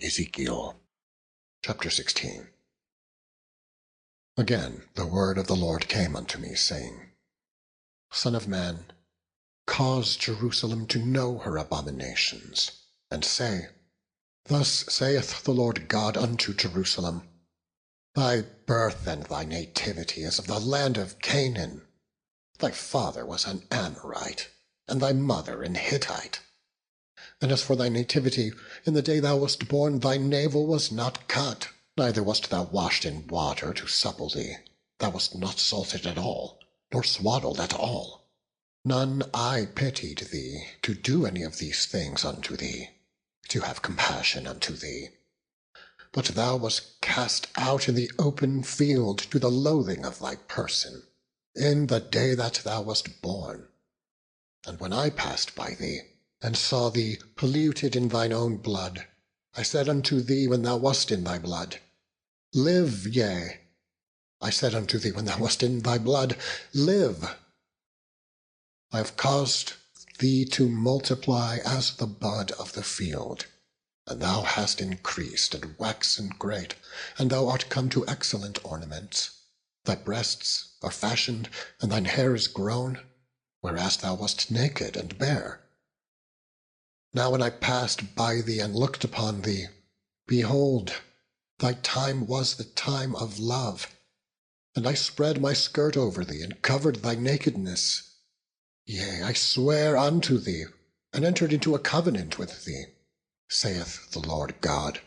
Ezekiel chapter 16. Again the word of the Lord came unto me, saying, Son of man, cause Jerusalem to know her abominations, and say, Thus saith the Lord God unto Jerusalem, Thy birth and thy nativity is of the land of Canaan. Thy father was an Amorite, and thy mother an Hittite. And as for thy nativity, in the day thou wast born, thy navel was not cut, neither wast thou washed in water to supple thee. Thou wast not salted at all, nor swaddled at all. None eye pitied thee, to do any of these things unto thee, to have compassion unto thee. But thou wast cast out in the open field to the loathing of thy person, in the day that thou wast born. And when I passed by thee, and saw thee polluted in thine own blood, I said unto thee when thou wast in thy blood, Live, yea. I said unto thee when thou wast in thy blood, Live. I have caused thee to multiply as the bud of the field, and thou hast increased and waxen great, and thou art come to excellent ornaments. Thy breasts are fashioned, and thine hair is grown, whereas thou wast naked and bare. Now when I passed by thee and looked upon thee, behold, thy time was the time of love. And I spread my skirt over thee, and covered thy nakedness. Yea, I swear unto thee, and entered into a covenant with thee, saith the Lord God,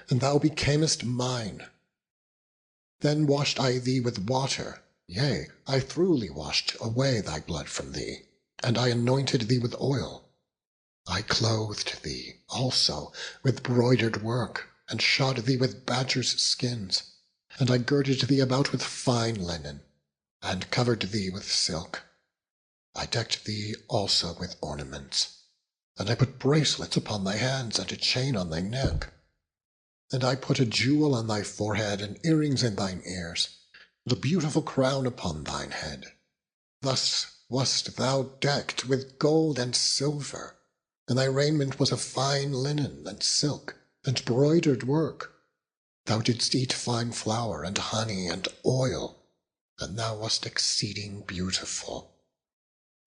and thou becamest mine. Then washed I thee with water, yea, I thoroughly washed away thy blood from thee, and I anointed thee with oil. I clothed thee also with broidered work, and shod thee with badgers' skins, and I girded thee about with fine linen, and covered thee with silk. I decked thee also with ornaments, and I put bracelets upon thy hands, and a chain on thy neck. And I put a jewel on thy forehead, and earrings in thine ears, and a beautiful crown upon thine head. Thus wast thou decked with gold and silver, and thy raiment was of fine linen and silk, and broidered work. Thou didst eat fine flour, and honey, and oil, and thou wast exceeding beautiful.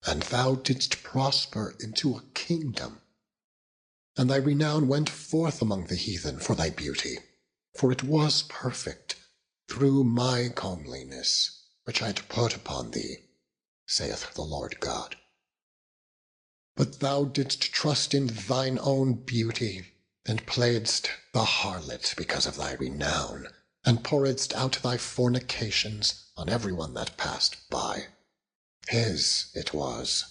And thou didst prosper into a kingdom. And thy renown went forth among the heathen for thy beauty, for it was perfect, through my comeliness, which I had put upon thee, saith the Lord God. But thou didst trust in thine own beauty, and playedst the harlot because of thy renown, and pouredst out thy fornications on every one that passed by. His it was.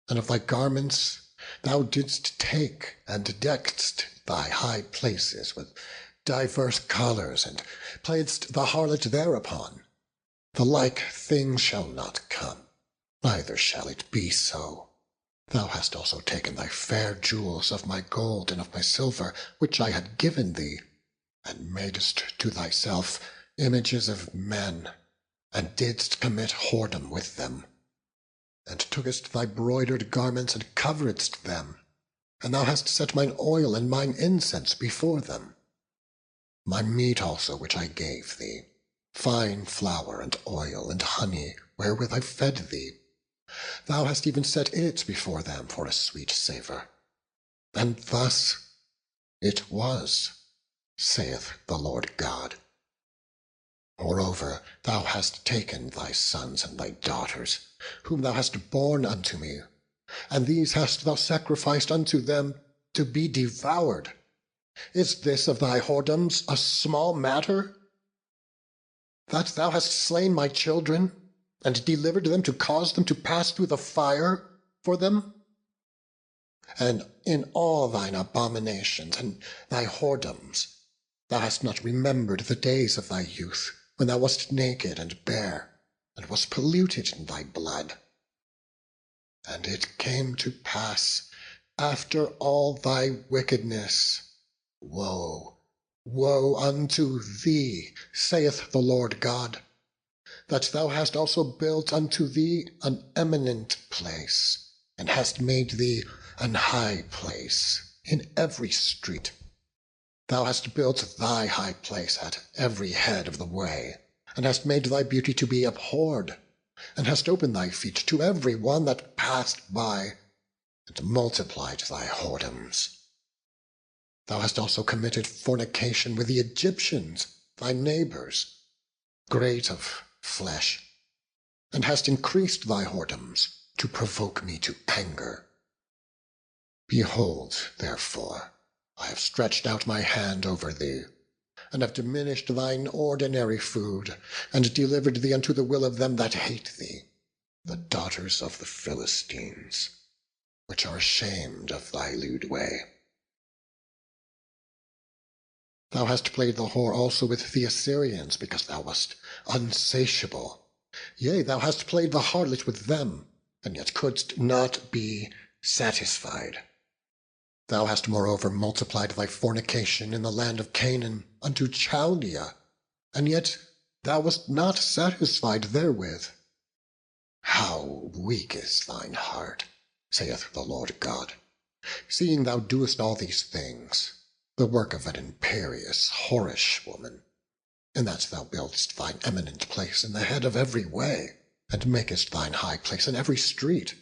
And of thy garments thou didst take, and deckedst thy high places with divers colours, and playedst the harlot thereupon. The like thing shall not come, neither shall it be so. Thou hast also taken thy fair jewels of my gold and of my silver, which I had given thee, and madest to thyself images of men, and didst commit whoredom with them, and tookest thy broidered garments and coveredst them, and thou hast set mine oil and mine incense before them. My meat also which I gave thee, fine flour and oil and honey, wherewith I fed thee, thou hast even set it before them for a sweet savour. And thus it was, saith the Lord God. Moreover, thou hast taken thy sons and thy daughters, whom thou hast borne unto me, and these hast thou sacrificed unto them to be devoured. Is this of thy whoredoms a small matter? That thou hast slain my children, and delivered them to cause them to pass through the fire for them? And in all thine abominations and thy whoredoms, thou hast not remembered the days of thy youth, when thou wast naked and bare, and wast polluted in thy blood. And it came to pass, after all thy wickedness, woe, woe unto thee, saith the Lord God, that thou hast also built unto thee an eminent place, and hast made thee an high place in every street, Thou hast built thy high place at every head of the way, and hast made thy beauty to be abhorred, and hast opened thy feet to every one that passed by, and multiplied thy whoredoms. Thou hast also committed fornication with the Egyptians, thy neighbours, great of flesh, and hast increased thy whoredoms to provoke me to anger. Behold, therefore, I have stretched out my hand over thee, and have diminished thine ordinary food, and delivered thee unto the will of them that hate thee, the daughters of the Philistines, which are ashamed of thy lewd way. Thou hast played the whore also with the Assyrians, because thou wast unsatiable. Yea, thou hast played the harlot with them, and yet couldst not be satisfied. Thou hast moreover multiplied thy fornication in the land of Canaan unto Chaldea, and yet thou wast not satisfied therewith. How weak is thine heart, saith the Lord God, seeing thou doest all these things, the work of an imperious, whorish woman, in that thou buildest thine eminent place in the head of every way, and makest thine high place in every street,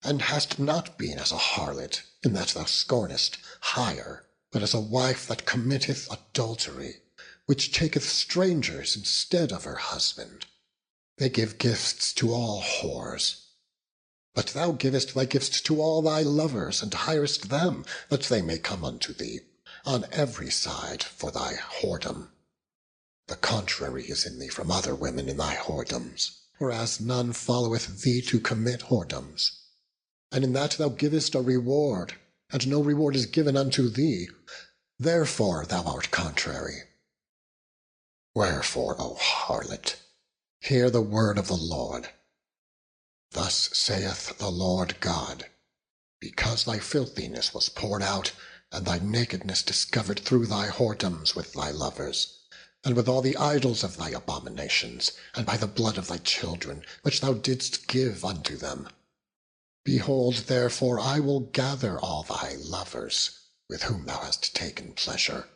and hast not been as a harlot, in that thou scornest hire, but as a wife that committeth adultery, which taketh strangers instead of her husband. They give gifts to all whores. But thou givest thy gifts to all thy lovers, and hirest them, that they may come unto thee on every side for thy whoredom. The contrary is in thee from other women in thy whoredoms, whereas none followeth thee to commit whoredoms. And in that thou givest a reward, and no reward is given unto thee, therefore thou art contrary. Wherefore, O harlot, hear the word of the Lord. Thus saith the Lord God, because thy filthiness was poured out, and thy nakedness discovered through thy whoredoms with thy lovers, and with all the idols of thy abominations, and by the blood of thy children, which thou didst give unto them. Behold, therefore, I will gather all thy lovers, with whom thou hast taken pleasure,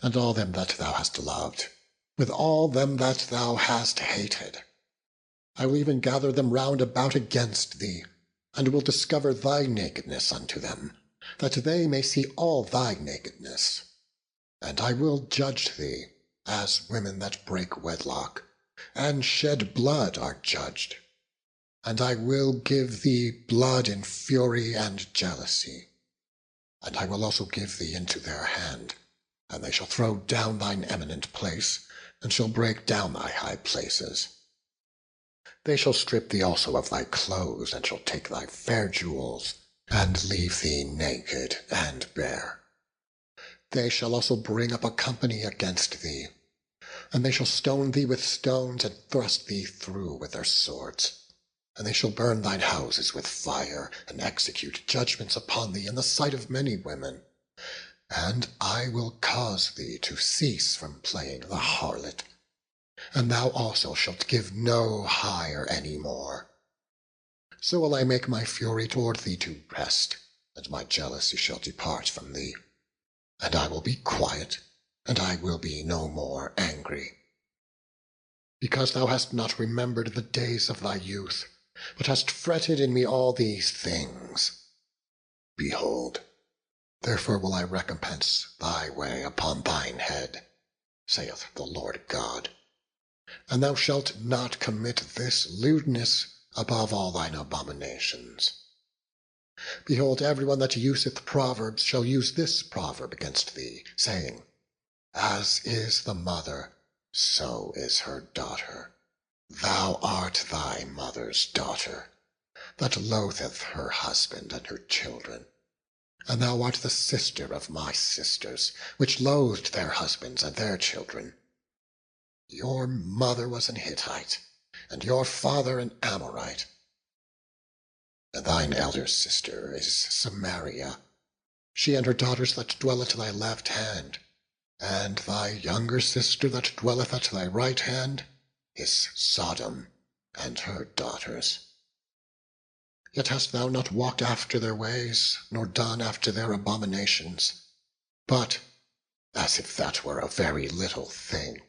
and all them that thou hast loved, with all them that thou hast hated. I will even gather them round about against thee, and will discover thy nakedness unto them, that they may see all thy nakedness. And I will judge thee, as women that break wedlock, and shed blood are judged. And I will give thee blood in fury and jealousy. And I will also give thee into their hand, and they shall throw down thine eminent place, and shall break down thy high places. They shall strip thee also of thy clothes, and shall take thy fair jewels, and leave thee naked and bare. They shall also bring up a company against thee, and they shall stone thee with stones, and thrust thee through with their swords. And they shall burn thine houses with fire, and execute judgments upon thee in the sight of many women. And I will cause thee to cease from playing the harlot, and thou also shalt give no hire any more. So will I make my fury toward thee to rest, and my jealousy shall depart from thee. And I will be quiet, and I will be no more angry. Because thou hast not remembered the days of thy youth, but hast fretted in me all these things. Behold, therefore will I recompense thy way upon thine head, saith the Lord God. And thou shalt not commit this lewdness above all thine abominations. Behold, every one that useth proverbs shall use this proverb against thee, saying, As is the mother, so is her daughter. Thou art thy mother's daughter, that loatheth her husband and her children. And thou art the sister of my sisters, which loathed their husbands and their children. Your mother was an Hittite, and your father an Amorite. And thine elder sister is Samaria, she and her daughters that dwell at thy left hand. And thy younger sister that dwelleth at thy right hand is Sodom and her daughters. Yet hast thou not walked after their ways, nor done after their abominations. But as if that were a very little thing.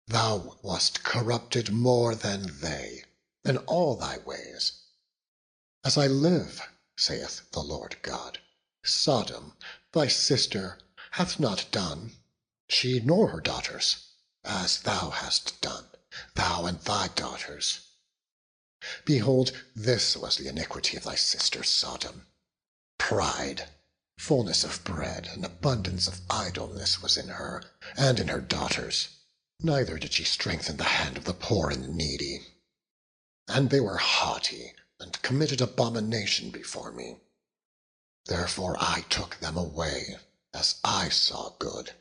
Thou wast corrupted more than they, in all thy ways. As I live, saith the Lord God, Sodom, thy sister, hath not done, she nor her daughters, as thou hast done, thou and thy daughters. Behold, this was the iniquity of thy sister Sodom. Pride, fullness of bread, and abundance of idleness was in her, and in her daughters. Neither did she strengthen the hand of the poor and needy. And they were haughty, and committed abomination before me. Therefore I took them away, as I saw good.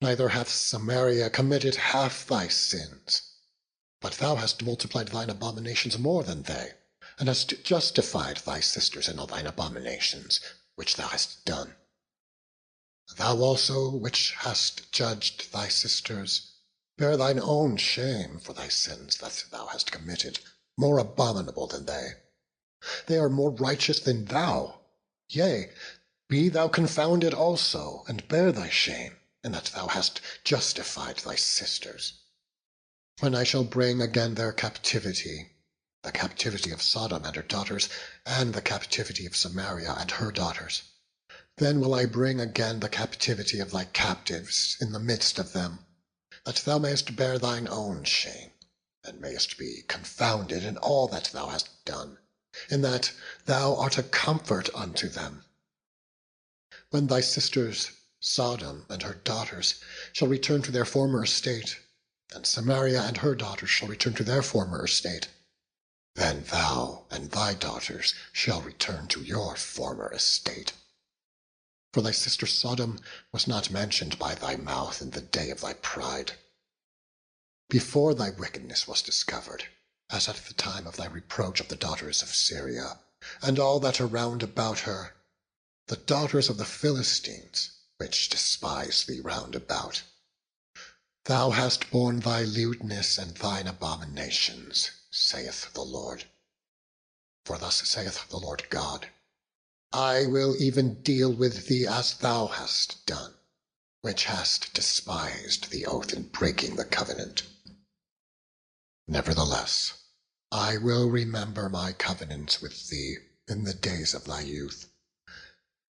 Neither hath Samaria committed half thy sins, but thou hast multiplied thine abominations more than they, and hast justified thy sisters in all thine abominations, which thou hast done. Thou also, which hast judged thy sisters, bear thine own shame for thy sins that thou hast committed, more abominable than they. They are more righteous than thou. Yea, be thou confounded also, and bear thy shame, in that thou hast justified thy sisters. When I shall bring again their captivity, the captivity of Sodom and her daughters, and the captivity of Samaria and her daughters, then will I bring again the captivity of thy captives in the midst of them, that thou mayest bear thine own shame, and mayest be confounded in all that thou hast done, in that thou art a comfort unto them. When thy sisters Sodom and her daughters shall return to their former estate, and Samaria and her daughters shall return to their former estate, then thou and thy daughters shall return to your former estate. For thy sister Sodom was not mentioned by thy mouth in the day of thy pride. Before thy wickedness was discovered, as at the time of thy reproach of the daughters of Syria, and all that are round about her, the daughters of the Philistines, which despise thee round about. Thou hast borne thy lewdness and thine abominations, saith the Lord. For thus saith the Lord God, I will even deal with thee as thou hast done, which hast despised the oath in breaking the covenant. Nevertheless, I will remember my covenant with thee in the days of thy youth,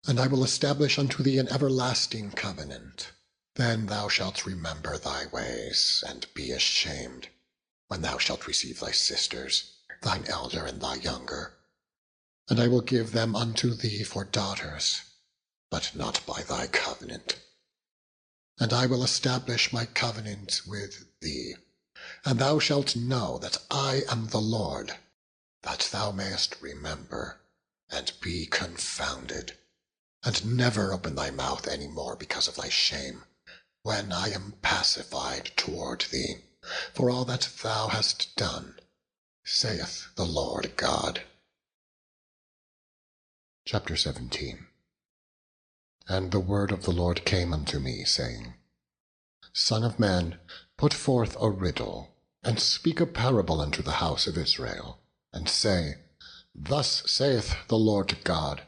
and I will establish unto thee an everlasting covenant. Then thou shalt remember thy ways, and be ashamed, when thou shalt receive thy sisters, thine elder and thy younger. And I will give them unto thee for daughters, but not by thy covenant. And I will establish my covenant with thee, and thou shalt know that I am the Lord, that thou mayest remember, and be confounded, and never open thy mouth any more because of thy shame, when I am pacified toward thee, for all that thou hast done, saith the Lord God. Chapter 17. And the word of the Lord came unto me, saying, Son of man, put forth a riddle, and speak a parable unto the house of Israel, and say, Thus saith the Lord God,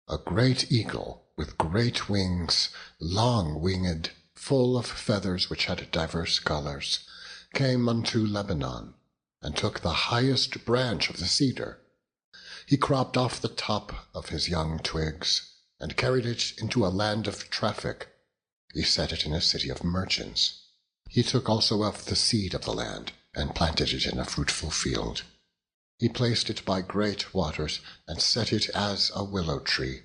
A great eagle with great wings, long-winged, full of feathers which had divers colors, came unto Lebanon, and took the highest branch of the cedar. He cropped off the top of his young twigs, and carried it into a land of traffic. He set it in a city of merchants. He took also of the seed of the land, and planted it in a fruitful field. He placed it by great waters, and set it as a willow tree.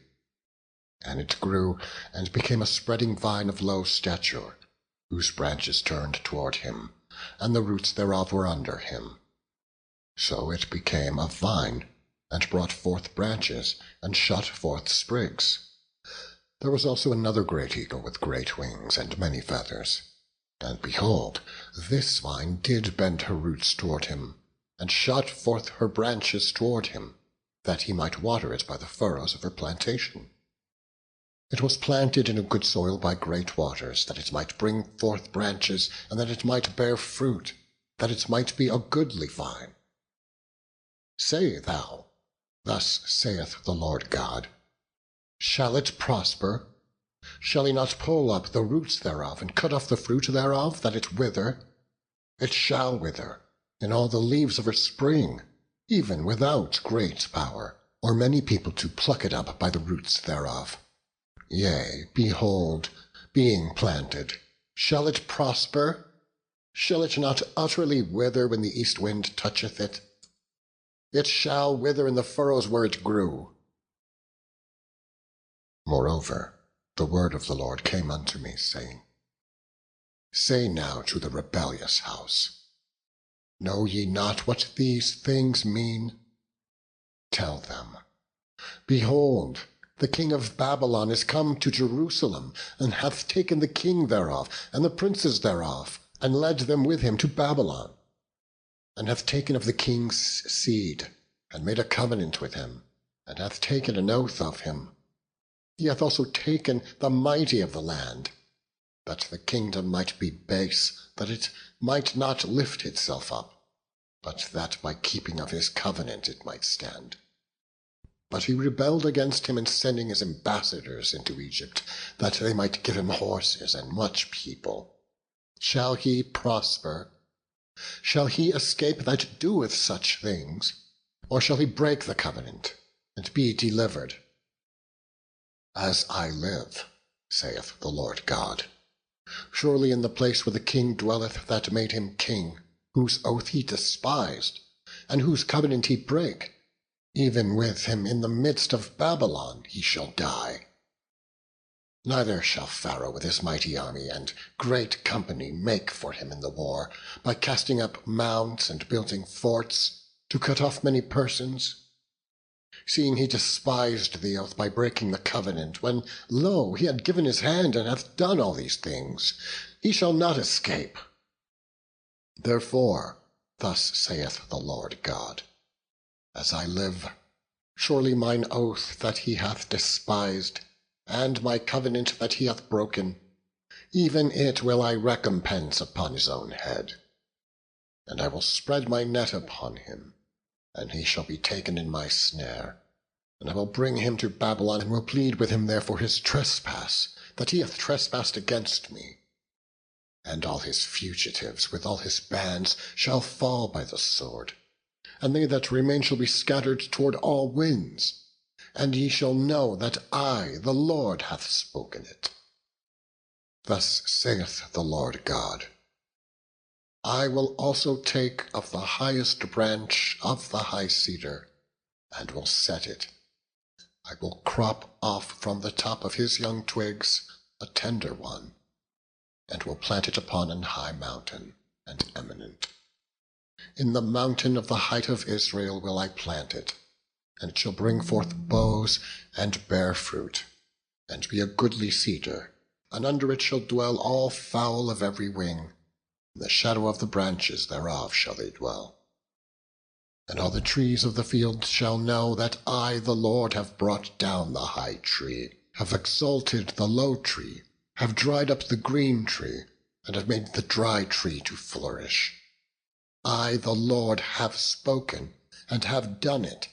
And it grew, and became a spreading vine of low stature, whose branches turned toward him, and the roots thereof were under him. So it became a vine, and brought forth branches, and shot forth sprigs. There was also another great eagle with great wings and many feathers. And behold, this vine did bend her roots toward him, and shot forth her branches toward him, that he might water it by the furrows of her plantation. It was planted in a good soil by great waters, that it might bring forth branches, and that it might bear fruit, that it might be a goodly vine. Say thou, Thus saith the Lord God, Shall it prosper? Shall he not pull up the roots thereof, and cut off the fruit thereof, that it wither? It shall wither in all the leaves of her spring, even without great power, or many people to pluck it up by the roots thereof. Yea, behold, being planted, shall it prosper? Shall it not utterly wither when the east wind toucheth it? It shall wither in the furrows where it grew. Moreover, the word of the Lord came unto me, saying, Say now to the rebellious house, Know ye not what these things mean? Tell them, Behold, the king of Babylon is come to Jerusalem, and hath taken the king thereof, and the princes thereof, and led them with him to Babylon, and hath taken of the king's seed, and made a covenant with him, and hath taken an oath of him. He hath also taken the mighty of the land, that the kingdom might be base, that it might not lift itself up, but that by keeping of his covenant it might stand. But he rebelled against him in sending his ambassadors into Egypt, that they might give him horses and much people. Shall he prosper? Shall he escape that doeth such things? Or shall he break the covenant, and be delivered? As I live, saith the Lord God, surely in the place where the king dwelleth that made him king, whose oath he despised, and whose covenant he brake, even with him in the midst of Babylon he shall die. Neither shall Pharaoh with his mighty army and great company make for him in the war, by casting up mounds and building forts, to cut off many persons. Seeing he despised the oath by breaking the covenant, when, lo, he had given his hand and hath done all these things, he shall not escape. Therefore, thus saith the Lord God, As I live, surely mine oath that he hath despised, and my covenant that he hath broken, even it will I recompense upon his own head. And I will spread my net upon him, and he shall be taken in my snare. And I will bring him to Babylon, and will plead with him there for his trespass, that he hath trespassed against me. And all his fugitives with all his bands shall fall by the sword, and they that remain shall be scattered toward all winds. And ye shall know that I, the Lord, hath spoken it. Thus saith the Lord God, I will also take of the highest branch of the high cedar, and will set it. I will crop off from the top of his young twigs a tender one, and will plant it upon an high mountain and eminent. In the mountain of the height of Israel will I plant it, and it shall bring forth boughs and bear fruit, and be a goodly cedar, and under it shall dwell all fowl of every wing. In the shadow of the branches thereof shall they dwell. And all the trees of the field shall know that I, the Lord, have brought down the high tree, have exalted the low tree, have dried up the green tree, and have made the dry tree to flourish. I, the Lord, have spoken, and have done it,